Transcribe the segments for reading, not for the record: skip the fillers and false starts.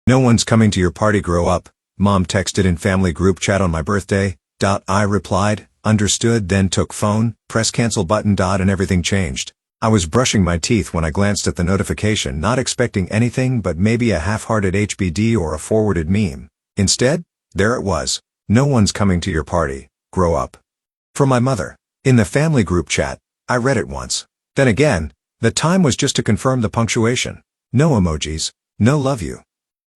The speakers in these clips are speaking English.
No one's coming to your party, grow up, Mom texted in family group chat on my birthday. I replied, understood, then took phone, press cancel button. And everything changed. I was brushing my teeth when I glanced at the notification, not expecting anything but maybe a half-hearted HBD or a forwarded meme. Instead, there it was. No one's coming to your party, grow up. From my mother. In the family group chat. I read it once. Then again, the time was just to confirm the punctuation. No emojis, no love you.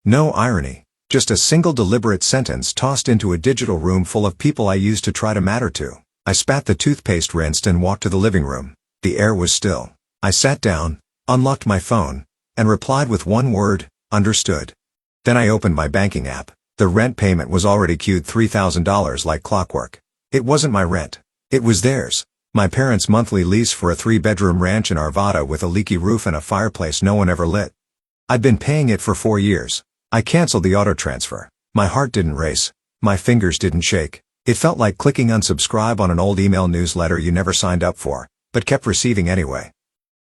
No irony, just a single deliberate sentence tossed into a digital room full of people I used to try to matter to. I spat the toothpaste, rinsed, and walked to the living room. The air was still. I sat down, unlocked my phone, and replied with one word, understood. Then I opened my banking app. The rent payment was already queued, $3,000 like clockwork. It wasn't my rent. It was theirs. My parents' monthly lease for a 3-bedroom ranch in Arvada with a leaky roof and a fireplace no one ever lit. I'd been paying it for 4 years. I canceled the auto transfer. My heart didn't race. My fingers didn't shake. It felt like clicking unsubscribe on an old email newsletter you never signed up for, but kept receiving anyway.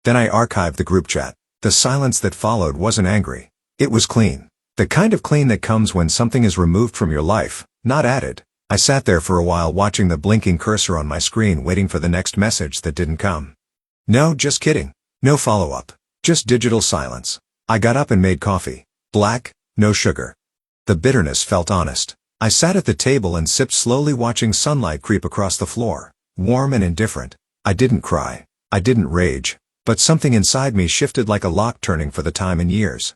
Then I archived the group chat. The silence that followed wasn't angry. It was clean. The kind of clean that comes when something is removed from your life, not added. I sat there for a while watching the blinking cursor on my screen, waiting for the next message that didn't come. No, just kidding. No follow-up. Just digital silence. I got up and made coffee. Black, no sugar. The bitterness felt honest. I sat at the table and sipped slowly, watching sunlight creep across the floor. Warm and indifferent. I didn't cry. I didn't rage. But something inside me shifted like a lock turning for the time in years.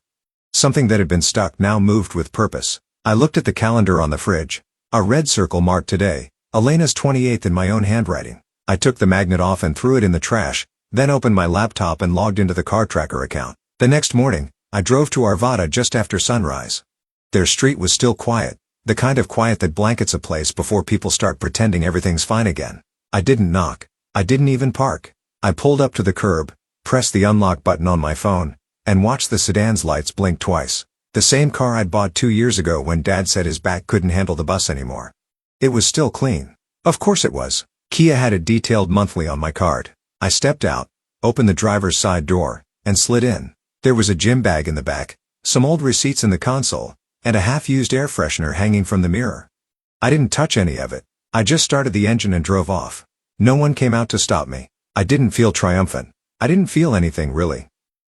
Something that had been stuck now moved with purpose. I looked at the calendar on the fridge. A red circle marked today, Elena's 28th, in my own handwriting. I took the magnet off and threw it in the trash, then opened my laptop and logged into the car tracker account. The next morning, I drove to Arvada just after sunrise. Their street was still quiet, the kind of quiet that blankets a place before people start pretending everything's fine again. I didn't knock. I didn't even park. I pulled up to the curb, pressed the unlock button on my phone, and watched the sedan's lights blink twice. The same car I'd bought 2 years ago when Dad said his back couldn't handle the bus anymore. It was still clean. Of course it was. Kia had a detailed monthly on my card. I stepped out, opened the driver's side door, and slid in. There was a gym bag in the back, some old receipts in the console, and a half-used air freshener hanging from the mirror. I didn't touch any of it. I just started the engine and drove off. No one came out to stop me. I didn't feel triumphant. I didn't feel anything really.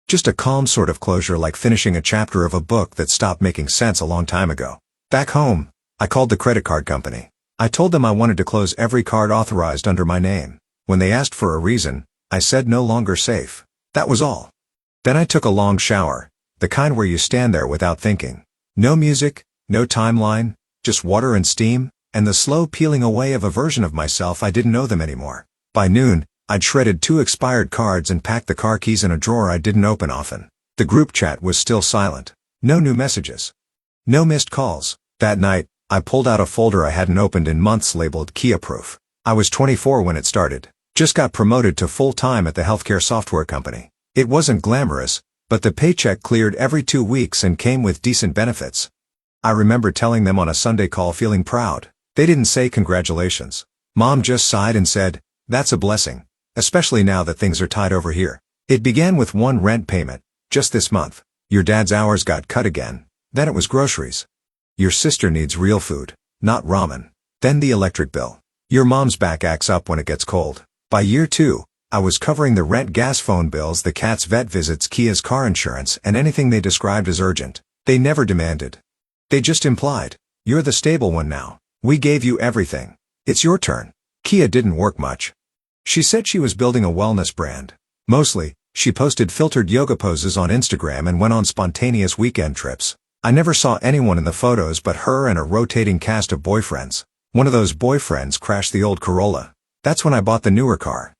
Just a calm sort of closure, like finishing a chapter of a book that stopped making sense a long time ago. Back home, I called the credit card company. I told them I wanted to close every card authorized under my name. When they asked for a reason, I said no longer safe. That was all. Then I took a long shower, the kind where you stand there without thinking. No music, no timeline, just water and steam, and the slow peeling away of a version of myself I didn't know them anymore. By noon, I'd shredded 2 expired cards and packed the car keys in a drawer I didn't open often. The group chat was still silent. No new messages. No missed calls. That night, I pulled out a folder I hadn't opened in months labeled Kia Proof. I was 24 when it started. Just got promoted to full-time at the healthcare software company. It wasn't glamorous, but the paycheck cleared every 2 weeks and came with decent benefits. I remember telling them on a Sunday call, feeling proud. They didn't say congratulations. Mom just sighed and said, "That's a blessing, especially now that things are tight over here." It began with one rent payment, just this month. Your dad's hours got cut again. Then it was groceries. Your sister needs real food, not ramen. Then the electric bill. Your mom's back acts up when it gets cold. By year 2, I was covering the rent, gas, phone bills, the cat's vet visits, Kia's car insurance, and anything they described as urgent. They never demanded. They just implied, "You're the stable one now. We gave you everything. It's your turn." Kia didn't work much. She said she was building a wellness brand. Mostly, she posted filtered yoga poses on Instagram and went on spontaneous weekend trips. I never saw anyone in the photos but her and a rotating cast of boyfriends. One of those boyfriends crashed the old Corolla. That's when I bought the newer car.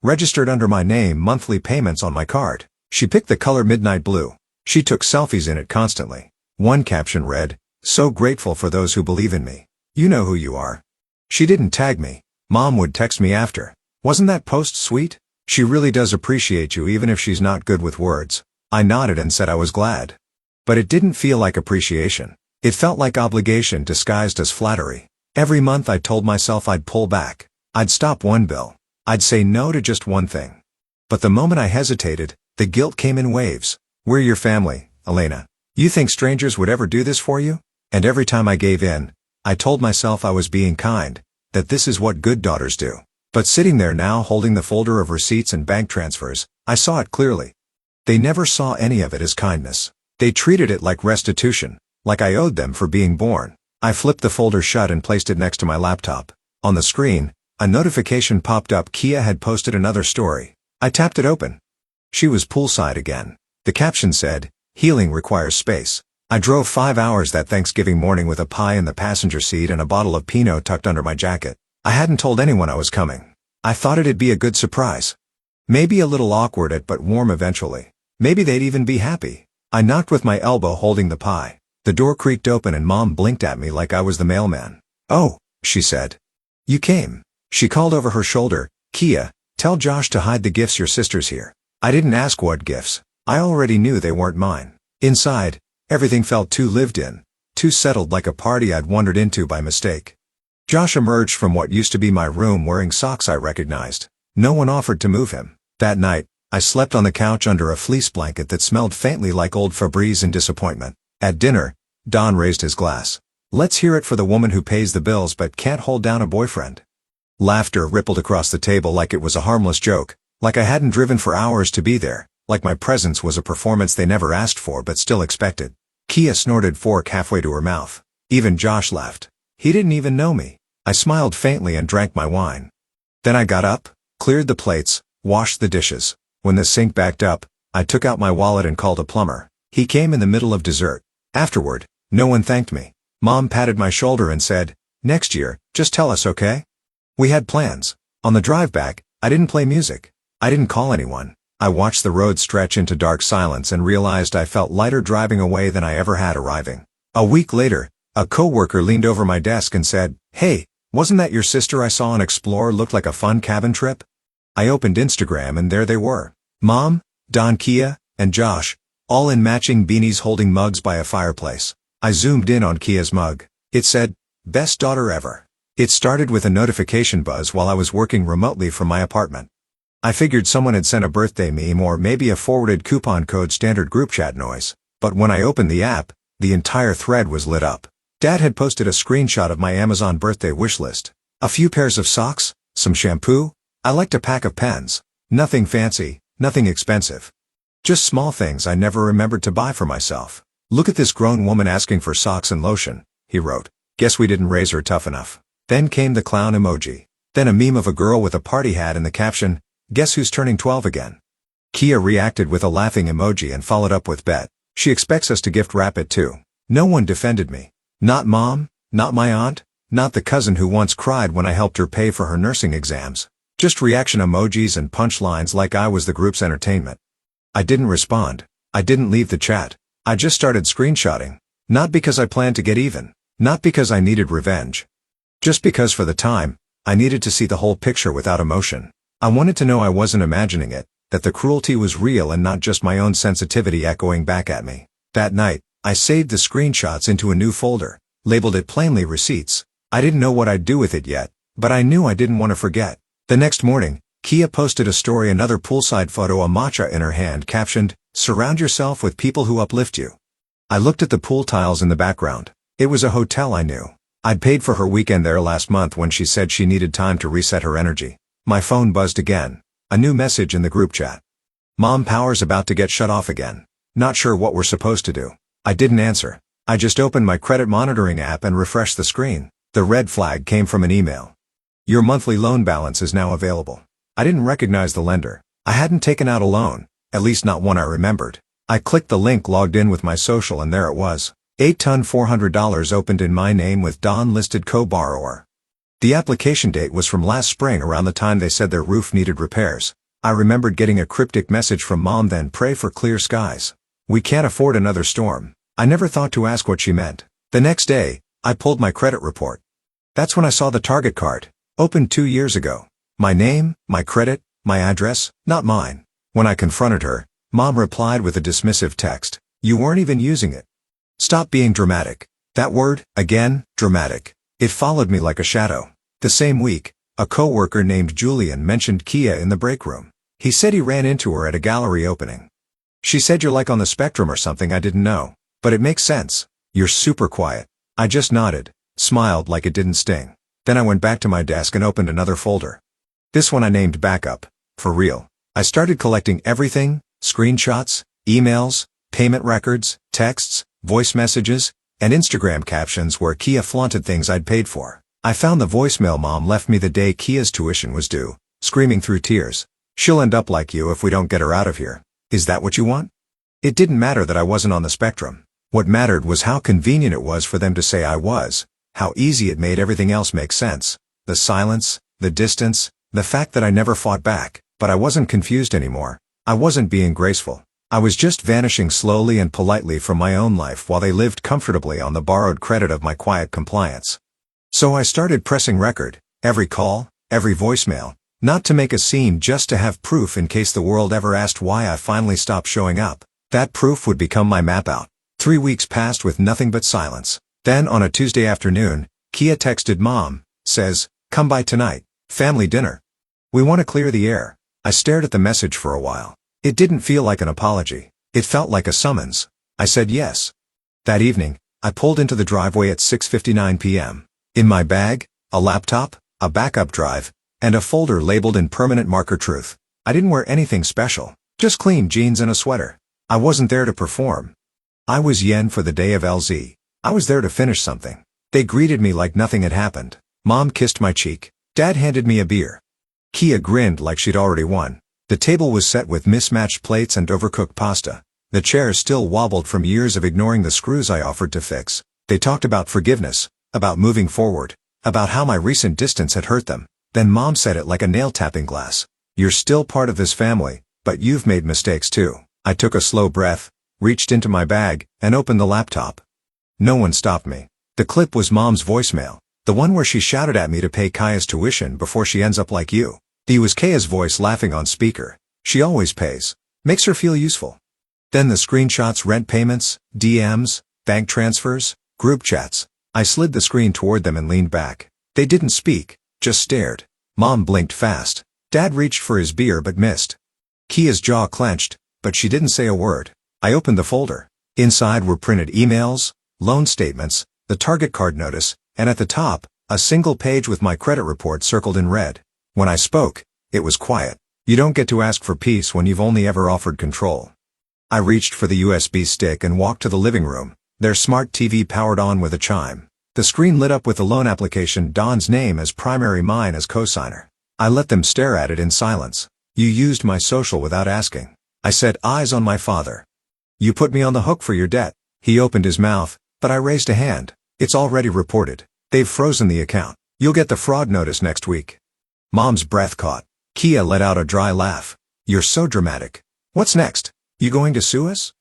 Registered under my name, monthly payments on my card. She picked the color midnight blue. She took selfies in it constantly. One caption read, "So grateful for those who believe in me. You know who you are." She didn't tag me. Mom would text me after. "Wasn't that post sweet? She really does appreciate you even if she's not good with words." I nodded and said I was glad. But it didn't feel like appreciation. It felt like obligation disguised as flattery. Every month I told myself I'd pull back. I'd stop one bill. I'd say no to just one thing. But the moment I hesitated, the guilt came in waves. "We're your family, Elena. You think strangers would ever do this for you? And every time I gave in, I told myself I was being kind, that this is what good daughters do. But sitting there now holding the folder of receipts and bank transfers, I saw it clearly. They never saw any of it as kindness. They treated it like restitution, like I owed them for being born. I flipped the folder shut and placed it next to my laptop. On the screen, a notification popped up. Kia had posted another story. I tapped it open. She was poolside again. The caption said, "Healing requires space." I drove 5 hours that Thanksgiving morning with a pie in the passenger seat and a bottle of Pinot tucked under my jacket. I hadn't told anyone I was coming. I thought it'd be a good surprise. Maybe a little awkward but warm eventually. Maybe they'd even be happy. I knocked with my elbow holding the pie. The door creaked open and Mom blinked at me like I was the mailman. "Oh," she said. "You came." She called over her shoulder, "Kia, tell Josh to hide the gifts your sister's here." I didn't ask what gifts. I already knew they weren't mine. Inside, everything felt too lived in, too settled, like a party I'd wandered into by mistake. Josh emerged from what used to be my room wearing socks I recognized. No one offered to move him. That night, I slept on the couch under a fleece blanket that smelled faintly like old Febreze in disappointment. At dinner, Don raised his glass. "Let's hear it for the woman who pays the bills but can't hold down a boyfriend." Laughter rippled across the table like it was a harmless joke, like I hadn't driven for hours to be there, like my presence was a performance they never asked for but still expected. Kia snorted fork halfway to her mouth. Even Josh laughed. He didn't even know me. I smiled faintly and drank my wine. Then I got up, cleared the plates, washed the dishes. When the sink backed up, I took out my wallet and called a plumber. He came in the middle of dessert. Afterward, no one thanked me. Mom patted my shoulder and said, "Next year, just tell us, okay?" We had plans. On the drive back, I didn't play music. I didn't call anyone. I watched the road stretch into dark silence and realized I felt lighter driving away than I ever had arriving. A week later, a coworker leaned over my desk and said, "Hey, wasn't that your sister I saw on Explore? Looked like a fun cabin trip?" I opened Instagram and there they were. Mom, Don, Kia, and Josh, all in matching beanies holding mugs by a fireplace. I zoomed in on Kia's mug. It said, "Best daughter ever." It started with a notification buzz while I was working remotely from my apartment. I figured someone had sent a birthday meme or maybe a forwarded coupon code, standard group chat noise. But when I opened the app, the entire thread was lit up. Dad had posted a screenshot of my Amazon birthday wish list. A few pairs of socks, some shampoo. I liked a pack of pens. Nothing fancy, nothing expensive. Just small things I never remembered to buy for myself. "Look at this grown woman asking for socks and lotion," he wrote. "Guess we didn't raise her tough enough." Then came the clown emoji. Then a meme of a girl with a party hat and the caption, "Guess who's turning 12 again?" Kia reacted with a laughing emoji and followed up with, "Bet she expects us to gift wrap it too." No one defended me. Not Mom, not my aunt, not the cousin who once cried when I helped her pay for her nursing exams. Just reaction emojis and punchlines like I was the group's entertainment. I didn't respond. I didn't leave the chat. I just started screenshotting. Not because I planned to get even. Not because I needed revenge. Just because for the time, I needed to see the whole picture without emotion. I wanted to know I wasn't imagining it, that the cruelty was real and not just my own sensitivity echoing back at me. That night, I saved the screenshots into a new folder, labeled it plainly Receipts. I didn't know what I'd do with it yet, but I knew I didn't want to forget. The next morning, Kia posted a story, another poolside photo, a matcha in her hand, captioned, "Surround yourself with people who uplift you." I looked at the pool tiles in the background. It was a hotel I knew. I'd paid for her weekend there last month when she said she needed time to reset her energy. My phone buzzed again. A new message in the group chat. "Mom, power's about to get shut off again. Not sure what we're supposed to do." I didn't answer. I just opened my credit monitoring app and refreshed the screen. The red flag came from an email. "Your monthly loan balance is now available." I didn't recognize the lender. I hadn't taken out a loan, at least not one I remembered. I clicked the link, logged in with my social, and there it was. 8-ton $400 opened in my name with Don listed co-borrower. The application date was from last spring, around the time they said their roof needed repairs. I remembered getting a cryptic message from Mom, then "Pray for clear skies. We can't afford another storm." I never thought to ask what she meant. The next day, I pulled my credit report. That's when I saw the Target card. Opened 2 years ago. My name, my credit, my address, not mine. When I confronted her, Mom replied with a dismissive text. "You weren't even using it." Stop being dramatic. That word, again, dramatic. It followed me like a shadow. The same week, a coworker named Julian mentioned Kia in the break room. He said he ran into her at a gallery opening. She said, "You're like on the spectrum or something." I didn't know. But it makes sense. You're super quiet. I just nodded, smiled like it didn't sting. Then I went back to my desk and opened another folder. This one I named Backup. For real. I started collecting everything: screenshots, emails, payment records, texts, voice messages, and Instagram captions where Kia flaunted things I'd paid for. I found the voicemail Mom left me the day Kia's tuition was due, screaming through tears. "She'll end up like you if we don't get her out of here. Is that what you want?" It didn't matter that I wasn't on the spectrum. What mattered was how convenient it was for them to say I was, how easy it made everything else make sense. The silence, the distance, the fact that I never fought back. But I wasn't confused anymore. I wasn't being graceful. I was just vanishing slowly and politely from my own life while they lived comfortably on the borrowed credit of my quiet compliance. So I started pressing record, every call, every voicemail, not to make a scene, just to have proof in case the world ever asked why I finally stopped showing up. That proof would become my map out. 3 weeks passed with nothing but silence. Then on a Tuesday afternoon, Kia texted Mom, says, "Come by tonight, family dinner. We want to clear the air." I stared at the message for a while. It didn't feel like an apology. It felt like a summons. I said yes. That evening, I pulled into the driveway at 6:59 p.m. In my bag, a laptop, a backup drive, and a folder labeled in permanent marker truth. I didn't wear anything special, just clean jeans and a sweater. I wasn't there to perform. I was yen for the day of LZ. I was there to finish something. They greeted me like nothing had happened. Mom kissed my cheek. Dad handed me a beer. Kia grinned like she'd already won. The table was set with mismatched plates and overcooked pasta. The chairs still wobbled from years of ignoring the screws I offered to fix. They talked about forgiveness, about moving forward, about how my recent distance had hurt them. Then Mom said it like a nail-tapping glass. "You're still part of this family, but you've made mistakes too." I took a slow breath, reached into my bag, and opened the laptop. No one stopped me. The clip was Mom's voicemail. The one where she shouted at me to pay Kaya's tuition before she ends up like you. It was Kaya's voice laughing on speaker. She always pays. Makes her feel useful. Then the screenshots: rent payments, DMs, bank transfers, group chats. I slid the screen toward them and leaned back. They didn't speak, just stared. Mom blinked fast. Dad reached for his beer but missed. Kia's jaw clenched, but she didn't say a word. I opened the folder. Inside were printed emails, loan statements, the Target card notice, and at the top, a single page with my credit report circled in red. When I spoke, it was quiet. You don't get to ask for peace when you've only ever offered control. I reached for the USB stick and walked to the living room. Their smart TV powered on with a chime. The screen lit up with the loan application, Don's name as primary, mine as cosigner. I let them stare at it in silence. "You used my social without asking," I said, eyes on my father. "You put me on the hook for your debt." He opened his mouth, but I raised a hand. "It's already reported. They've frozen the account. You'll get the fraud notice next week." Mom's breath caught. Kia let out a dry laugh. "You're so dramatic. What's next? You going to sue us?"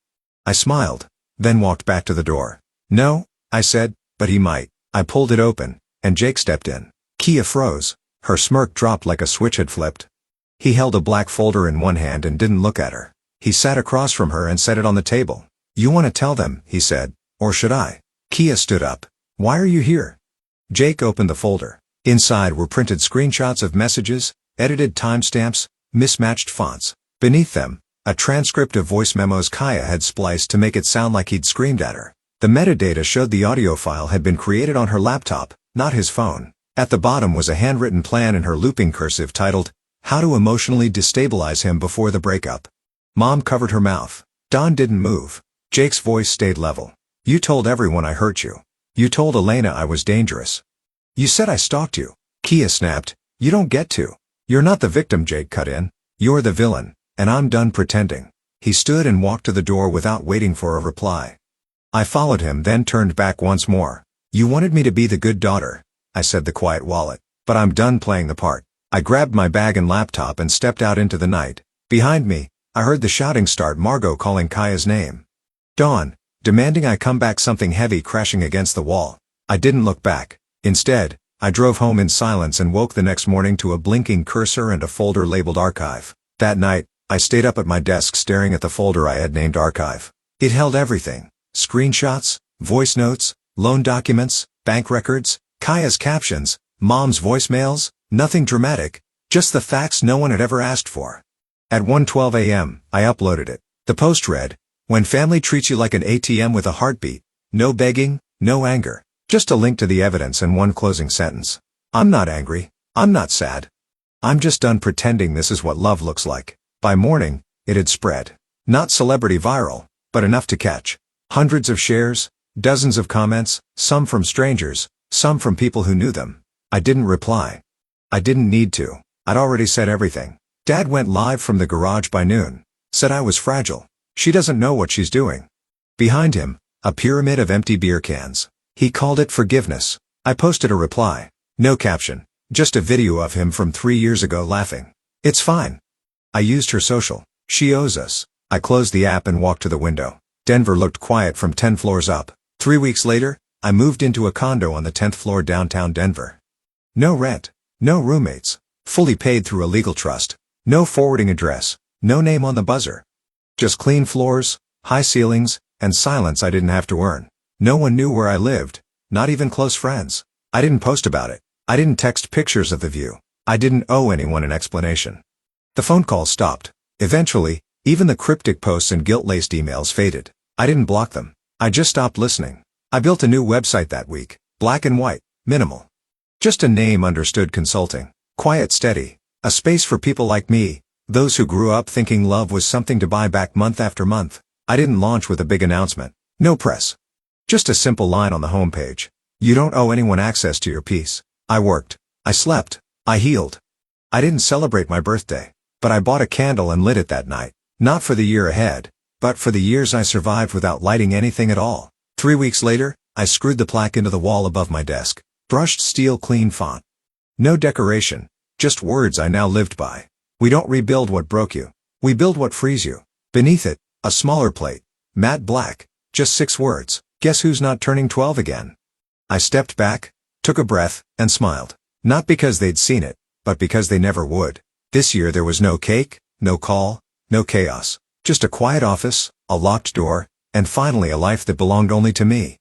I smiled, then walked back to the door. "No," I said, "but he might." I pulled it open, and Jake stepped in. Kia froze. Her smirk dropped like a switch had flipped. He held a black folder in one hand and didn't look at her. He sat across from her and set it on the table. "You want to tell them," he said, "or should I?" Kia stood up. "Why are you here?" Jake opened the folder. Inside were printed screenshots of messages, edited timestamps, mismatched fonts. Beneath them, a transcript of voice memos Kaya had spliced to make it sound like he'd screamed at her. The metadata showed the audio file had been created on her laptop, not his phone. At the bottom was a handwritten plan in her looping cursive titled, "How to Emotionally Destabilize Him Before the Breakup." Mom covered her mouth. Don didn't move. Jake's voice stayed level. "You told everyone I hurt you. You told Elena I was dangerous. You said I stalked you." Kia snapped. "You don't get to. You're not the victim," Jake cut in. "You're the villain, and I'm done pretending." He stood and walked to the door without waiting for a reply. I followed him, then turned back once more. "You wanted me to be the good daughter," I said, the quiet wallet. "But I'm done playing the part." I grabbed my bag and laptop and stepped out into the night. Behind me, I heard the shouting start, Margot calling Kaya's name. "Dawn," demanding I come back, something heavy crashing against the wall. I didn't look back. Instead, I drove home in silence and woke the next morning to a blinking cursor and a folder labeled Archive. That night, I stayed up at my desk staring at the folder I had named Archive. It held everything: screenshots, voice notes, loan documents, bank records, Kaya's captions, Mom's voicemails. Nothing dramatic, just the facts no one had ever asked for. At 1:12 a.m., I uploaded it. The post read, When family treats you like an ATM with a heartbeat, no begging, no anger, just a link to the evidence and one closing sentence. I'm not angry. I'm not sad. I'm just done pretending this is what love looks like. By morning, it had spread. Not celebrity viral, but enough to catch. Hundreds of shares, dozens of comments, some from strangers, some from people who knew them. I didn't reply. I didn't need to. I'd already said everything. Dad went live from the garage by noon. Said I was fragile. She doesn't know what she's doing. Behind him, a pyramid of empty beer cans. He called it forgiveness. I posted a reply. No caption. Just a video of him from 3 years ago laughing. It's fine. I used her social. She owes us. I closed the app and walked to the window. Denver looked quiet from 10 floors up. 3 weeks later, I moved into a condo on the 10th floor downtown Denver. No rent. No roommates. Fully paid through a legal trust. No forwarding address. No name on the buzzer. Just clean floors, high ceilings, and silence I didn't have to earn. No one knew where I lived. Not even close friends. I didn't post about it. I didn't text pictures of the view. I didn't owe anyone an explanation. The phone calls stopped. Eventually, even the cryptic posts and guilt-laced emails faded. I didn't block them. I just stopped listening. I built a new website that week. Black and white. Minimal. Just a name understood consulting. Quiet steady. A space for people like me. Those who grew up thinking love was something to buy back month after month. I didn't launch with a big announcement. No press. Just a simple line on the homepage. You don't owe anyone access to your peace. I worked. I slept. I healed. I didn't celebrate my birthday. But I bought a candle and lit it that night. Not for the year ahead, but for the years I survived without lighting anything at all. 3 weeks later, I screwed the plaque into the wall above my desk. Brushed steel clean font. No decoration. Just words I now lived by. We don't rebuild what broke you. We build what frees you. Beneath it, a smaller plate. Matte black. Just 6 words. Guess who's not turning 12 again? I stepped back, took a breath, and smiled. Not because they'd seen it, but because they never would. This year there was no cake, no call, no chaos. Just a quiet office, a locked door, and finally a life that belonged only to me.